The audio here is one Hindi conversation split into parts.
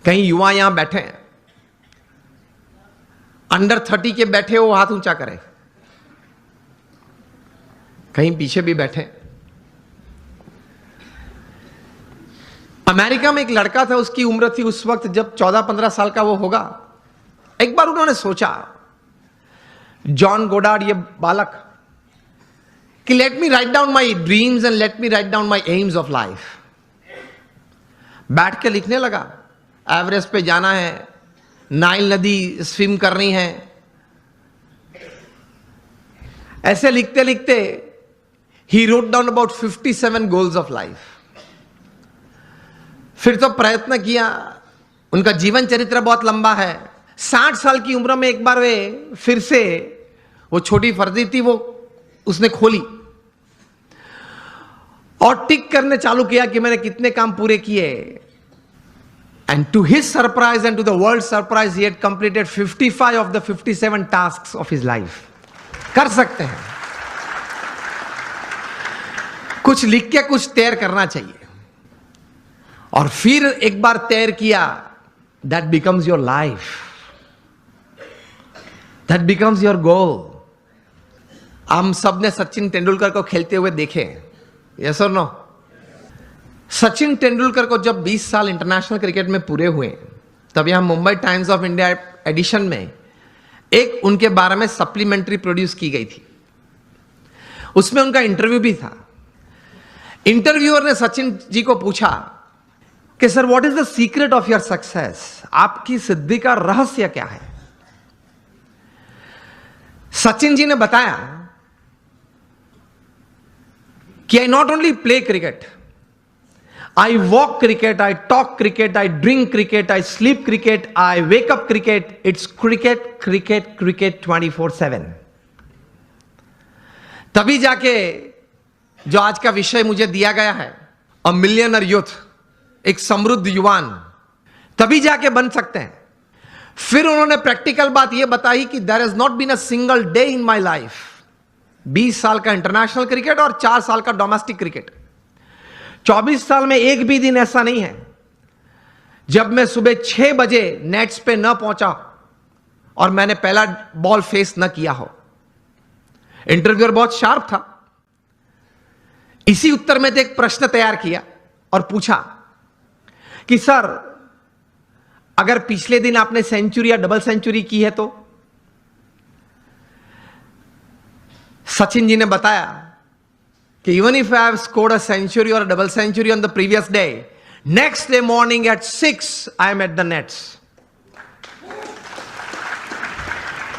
कहीं युवा यहां बैठे हैं, अंडर 30 के बैठे हो, हाथ ऊंचा करें। कहीं पीछे भी बैठे। अमेरिका में एक लड़का था, उसकी उम्र थी उस वक्त जब 14-15 साल का वो होगा। एक बार उन्होंने सोचा, जॉन गोडार्ड ये बालक, कि let me write down my dreams and let me write down my AIIMS of life. बैठ के लिखने लगा, एवरेस्ट पे जाना है, नाइल नदी स्विम करनी है। ऐसे लिखते लिखते he wrote down about 57 goals of life. फिर तो प्रयत्न किया, उनका जीवन चरित्र बहुत लंबा है। 60 साल की उम्र में एक बार वे फिर से, वो छोटी फर्जी थी, वो उसने खोली और टिक करने चालू किया कि मैंने कितने काम पूरे किए। And to his surprise and to the world surprise, he had completed 55 of the 57 tasks of his life. कर सकते हैं, कुछ लिख के कुछ तैयार करना चाहिए। और फिर एक बार तैयार किया, that becomes your life, that becomes your goal. हम सब ने सचिन तेंदुलकर को खेलते हुए देखे, यस और नो? सचिन तेंदुलकर को जब 20 साल इंटरनेशनल क्रिकेट में पूरे हुए, तब यहां Mumbai Times of India edition में एक उनके बारे में सप्लीमेंट्री प्रोड्यूस की गई थी। उसमें उनका इंटरव्यू भी था। इंटरव्यूअर ने सचिन जी को पूछा कि sir, what is the secret of your success? आपकी सिद्धि का रहस्य क्या है? सचिन जी ने बताया कि I not only play cricket, I walk cricket, I talk cricket, I drink cricket, I sleep cricket, I wake up cricket. It's cricket, cricket, cricket 24/7. तभी जाके जो आज का विषय मुझे दिया गया है, अ मिलियनर यूथ, एक समृद्ध युवान, तभी जाके बन सकते हैं। फिर उन्होंने प्रैक्टिकल बात यह बताई कि there has not been a single day in my life. 20 साल का इंटरनेशनल क्रिकेट और 4 साल का डोमेस्टिक क्रिकेट, 24 साल में एक भी दिन ऐसा नहीं है जब मैं सुबह 6 बजे नेट्स पे न पहुंचा और मैंने पहला बॉल फेस न किया हो। इंटरव्यूअर बहुत शार्प था। इसी उत्तर में एक प्रश्न तैयार किया और पूछा कि सर, अगर पिछले दिन आपने सेंचुरी या डबल सेंचुरी की है तो? सचिन जी ने बताया कि even if I have scored a century or a double century on the previous day, next day morning at 6 I am at the nets.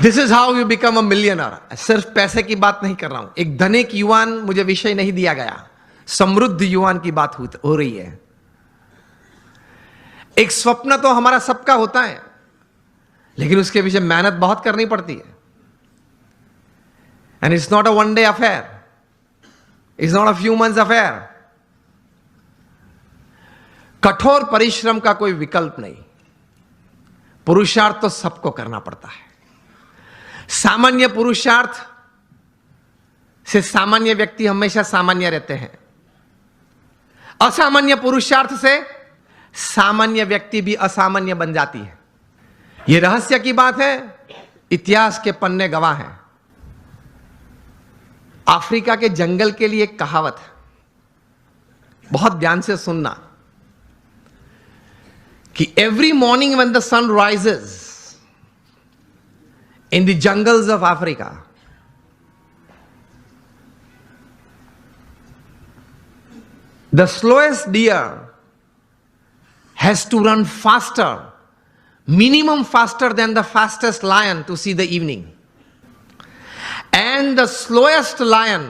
This is how you become a millionaire. सिर्फ पैसे की बात नहीं कर रहा हूं, एक धनिक युवान मुझे विषय नहीं दिया गया, समृद्ध युवान की बात हो रही है। एक स्वप्न तो हमारा सबका होता है, लेकिन उसके पीछे मेहनत बहुत करनी पड़ती है। And it's not a one day affair, it's not a few months affair. कठोर परिश्रम का कोई विकल्प नहीं, पुरुषार्थ तो सबको करना पड़ता है। सामान्य पुरुषार्थ से सामान्य व्यक्ति हमेशा सामान्य रहते हैं, असामान्य पुरुषार्थ से सामान्य व्यक्ति भी असामान्य बन जाती है। यह रहस्य की बात है, इतिहास के पन्ने गवाह हैं। अफ्रीका के जंगल के लिए एक कहावत है, बहुत ध्यान से सुनना, कि every morning when the sun rises in the jungles of Africa, the slowest deer has to run faster, minimum faster than the fastest lion to see the evening. And the slowest lion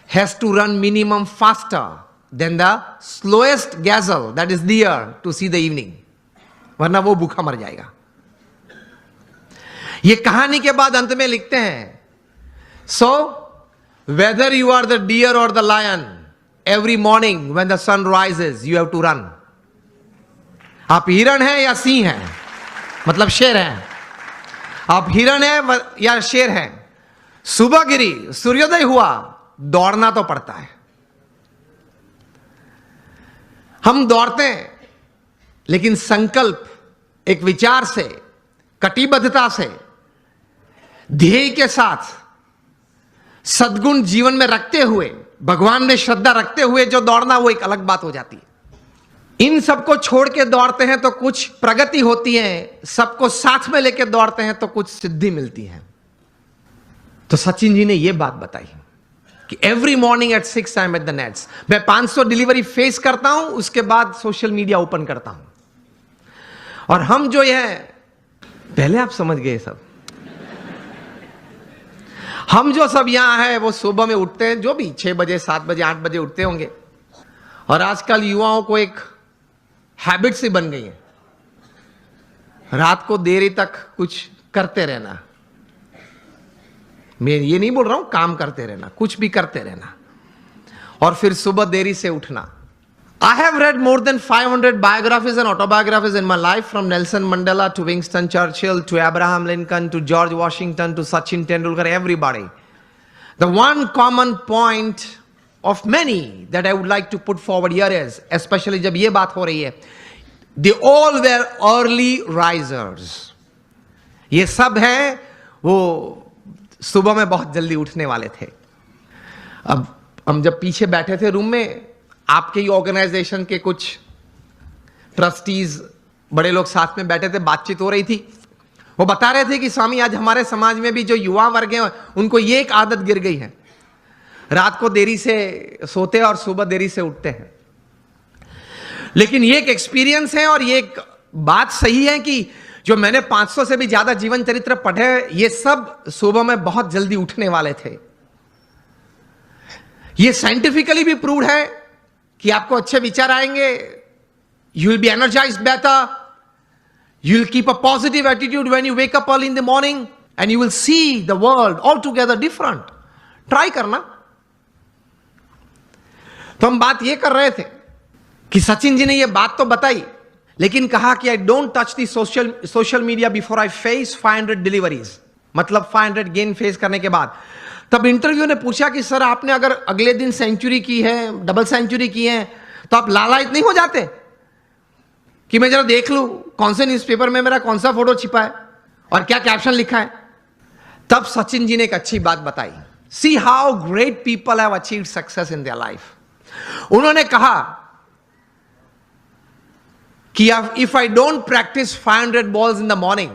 has to run minimum faster than the slowest gazelle, that is deer, to see the evening. वरना वो भूखा मर जाएगा। ये कहानी के बाद अंत में लिखते हैं, so whether you are the deer or the lion, every morning when the sun rises you have to run. आप हिरण हैं या सिंह हैं, मतलब शेर हैं, आप हिरण हैं या शेर हैं, सुबह गिरी, सूर्योदय हुआ, दौड़ना तो पड़ता है। हम दौड़ते हैं, लेकिन संकल्प, एक विचार से, कटिबद्धता से, ध्येय के साथ, सद्गुण जीवन में रखते हुए, भगवान में श्रद्धा रखते हुए जो दौड़ना, वो एक अलग बात हो जाती है। इन सबको छोड़ के दौड़ते हैं तो कुछ प्रगति होती है, सबको साथ में लेके दौड़ते हैं तो कुछ सिद्धि मिलती है। तो सचिन जी ने यह बात बताई कि every morning at 6 I am at the nets. मैं 500 डिलीवरी फेस करता हूं, उसके बाद सोशल मीडिया ओपन करता हूं। और हम जो है, पहले आप समझ गए सब, हम जो सब यहां है वो सुबह में उठते हैं, जो भी 6 बजे 7 बजे 8 बजे उठते होंगे। और आजकल युवाओं को एक हैबिट सी बन गई है, रात को देरी तक कुछ करते रहना। मैं ये नहीं बोल रहा हूं काम करते रहना, कुछ भी करते रहना, और फिर सुबह देरी से उठना। I have read more than 500 biographies and autobiographies in my life, from Nelson Mandela to Winston Churchill to Abraham Lincoln to George Washington to Sachin Tendulkar, everybody. The one common point of many that I would like to put forward here is, especially जब ये बात हो रही है, they all were early risers. ये सब है वो सुबह में बहुत जल्दी उठने वाले थे। अब हम जब पीछे बैठे थे रूम में, आपके ही ऑर्गेनाइजेशन के कुछ ट्रस्टीज, बड़े लोग साथ में बैठे थे, बातचीत हो रही थी। वो बता रहे थे कि स्वामी आज हमारे समाज में भी जो युवा वर्ग हैं उनको ये एक आदत गिर गई है, रात को देरी से सोते हैं और सुबह देरी से उठते हैं। लेकिन ये एक एक्सपीरियंस है और ये एक बात सही है कि जो मैंने 500 से भी ज्यादा जीवन चरित्र पढ़े, ये सब सुबह में बहुत जल्दी उठने वाले थे। ये साइंटिफिकली भी प्रूव्ड है कि आपको अच्छे विचार आएंगे, you will be energised better, you will keep a positive attitude when you wake up early in the morning and you will see the world all together different. Try करना। तो हम बात ये कर रहे थे कि सचिन जी ने ये बात तो बताई, लेकिन कहा कि I don't touch the social media before I face 500 deliveries, मतलब 500 गेन फेस करने के बाद। तब इंटरव्यू ने पूछा कि सर आपने अगर अगले दिन सेंचुरी की है, डबल सेंचुरी की है, तो आप लालायित नहीं हो जाते कि मैं जरा देख लूं कौन से न्यूज़पेपर में मेरा कौन सा फोटो छिपा है और क्या कैप्शन लिखा है? तब सचिन जी ने एक अच्छी बात बताई, see how great people have achieved success in their life. उन्होंने कहा कि if I don't practice 500 balls in the morning,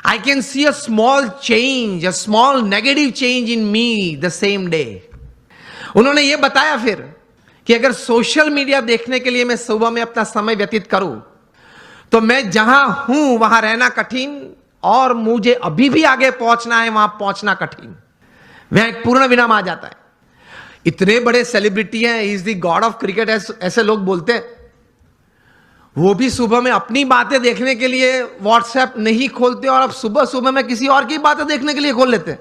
I can see a small change, a small negative change in me the same day. उन्होंने ये बताया फिर कि अगर सोशल मीडिया देखने के लिए मैं सुबह में अपना समय व्यतीत करूं, तो मैं जहां हूं वहां रहना कठिन, और मुझे अभी भी आगे पहुंचना है, वहां पहुंचना कठिन। वहां एक पूर्ण विराम आ जाता है। इतने बड़े सेलिब्रिटी हैं, is the God of cricket ऐसे लोग बोलते हैं, वो भी सुबह में अपनी बातें देखने के लिए व्हाट्सएप नहीं खोलते और अब सुबह सुबह में किसी और की बातें देखने के लिए खोल लेते हैं।